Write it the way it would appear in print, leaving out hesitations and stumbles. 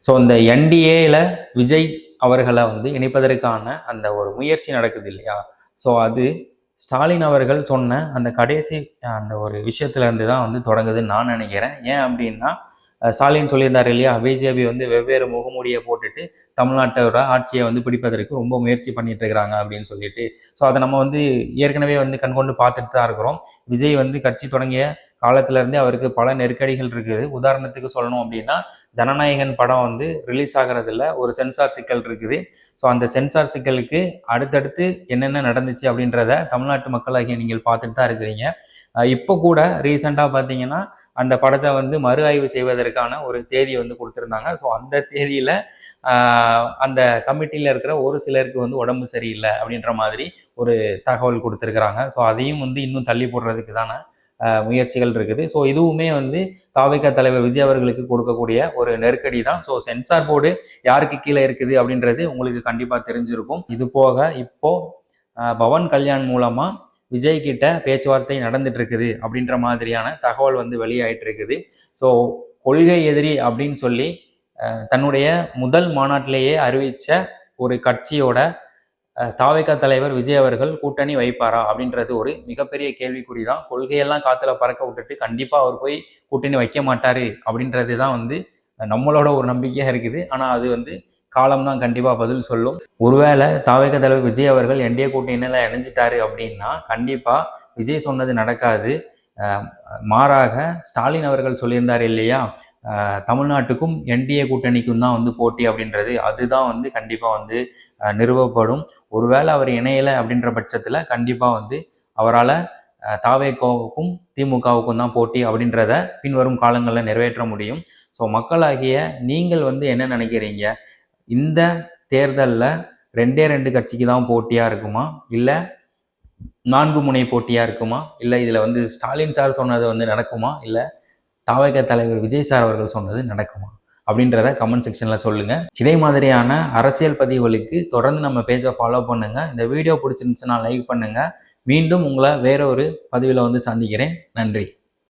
So இந்த என்டிஏல விஜய் அவர்களை வந்து இணைப்பதற்கான அந்த ஒரு முயற்சி நடக்குது இல்லையா? ஸோ அது ஸ்டாலின் அவர்கள் சொன்ன அந்த கடைசி அந்த ஒரு விஷயத்துல இருந்து தான் வந்து தொடங்குதுன்னு நான் நினைக்கிறேன். ஏன் அப்படின்னா ஸ்டாலின் சொல்லியிருந்தார் இல்லையா, பிஜேபி வந்து வெவ்வேறு முகமூடியை போட்டுட்டு தமிழ்நாட்டோட ஆட்சியை வந்து பிடிப்பதற்கு ரொம்ப முயற்சி பண்ணிட்டு இருக்கிறாங்க அப்படின்னு சொல்லிட்டு. ஸோ அதை நம்ம வந்து ஏற்கனவே வந்து கண்கொண்டு பார்த்துட்டு தான் இருக்கிறோம். விஜய் வந்து கட்சி தொடங்கிய காலத்துல இருந்தே அவருக்கு பல நெருக்கடிகள் இருக்குது. உதாரணத்துக்கு சொல்லணும் அப்படின்னா, ஜனநாயகன் படம் வந்து ரிலீஸ் ஆகிறதுல ஒரு சென்சார் சிக்கல் இருக்குது. ஸோ அந்த சென்சார் சிக்கலுக்கு அடுத்தடுத்து என்னென்ன நடந்துச்சு அப்படின்றத தமிழ்நாட்டு மக்களாகிய நீங்கள் பார்த்துட்டு தான் இருக்கிறீங்க. இப்போ கூட ரீசெண்டாக பார்த்தீங்கன்னா அந்த படத்தை வந்து மறு ஆய்வு செய்வதற்கான ஒரு தேதி வந்து கொடுத்துருந்தாங்க. ஸோ அந்த தேதியில் அந்த கமிட்டியில் இருக்கிற ஒரு சிலருக்கு வந்து உடம்பு சரியில்லை அப்படின்ற மாதிரி ஒரு தகவல் கொடுத்துருக்குறாங்க. ஸோ அதையும் வந்து இன்னும் தள்ளி போடுறதுக்கு தானே முயற்சிகள் இருக்குது. ஸோ இதுவுமே வந்து தாவேகா தலைவர் விஜய் அவர்களுக்கு கொடுக்கக்கூடிய ஒரு நெருக்கடி தான். ஸோ சென்சார் போர்டு யாருக்கு கீழே இருக்குது அப்படின்றது உங்களுக்கு கண்டிப்பாக தெரிஞ்சிருக்கும். இது போக இப்போ பவன் கல்யாண் மூலமா விஜய் கிட்ட பேச்சுவார்த்தை நடந்துட்டு இருக்குது அப்படின்ற மாதிரியான தகவல் வந்து வெளியாயிட்டு இருக்குது. ஸோ கொள்கை எதிரி அப்படின்னு சொல்லி தன்னுடைய முதல் மாநாட்டிலேயே அறிவிச்ச ஒரு கட்சியோட தாவேகா தலைவர் விஜய் அவர்கள் கூட்டணி வைப்பாரா அப்படின்றது ஒரு மிகப்பெரிய கேள்விக்குறி தான். கொள்கையெல்லாம் காத்துல பறக்க விட்டுட்டு கண்டிப்பா அவர் போய் கூட்டணி வைக்க மாட்டாரு அப்படின்றது தான் வந்து நம்மளோட ஒரு நம்பிக்கையா இருக்குது. ஆனா அது வந்து காலம் தான் கண்டிப்பா பதில் சொல்லும். ஒருவேளை தாவேகா தலைவர் விஜய் அவர்கள் என்டிஏ கூட்டணியில இணைஞ்சிட்டாரு அப்படின்னா கண்டிப்பா விஜய் சொன்னது நடக்காது. மாறாக ஸ்டாலின் அவர்கள் சொல்லியிருந்தார் இல்லையா, தமிழ்நாட்டுக்கும் என்டிஏ கூட்டணிக்கும் தான் வந்து போட்டி அப்படின்றது, அதுதான் வந்து கண்டிப்பாக வந்து நிறுவப்படும். ஒருவேளை அவர் இணையலை அப்படின்ற பட்சத்தில் கண்டிப்பாக வந்து அவரால் தாவேகாவுக்கும் திமுகவுக்கும் தான் போட்டி அப்படின்றத பின்வரும் காலங்களில் நிறைவேற்ற முடியும். ஸோ மக்களாகிய நீங்கள் வந்து என்ன நினைக்கிறீங்க? இந்த தேர்தலில் 2 கட்சிக்கு தான் போட்டியாக இருக்குமா, இல்லை 4 முனை போட்டியாக இருக்குமா, இல்லை இதில் வந்து ஸ்டாலின் சார் சொன்னது வந்து நடக்குமா, இல்லை தாவேகா தலைவர் விஜய் சார் அவர்கள் சொன்னது நடக்குமா அப்படின்றத கமெண்ட் செக்ஷனில் சொல்லுங்கள். இதே மாதிரியான அரசியல் பதிவுகளுக்கு தொடர்ந்து நம்ம பேஜை ஃபாலோ பண்ணுங்கள். இந்த வீடியோ பிடிச்சிருந்துச்சுன்னா லைக் பண்ணுங்கள். மீண்டும் உங்களை வேற ஒரு பதிவில் வந்து சந்திக்கிறேன். நன்றி.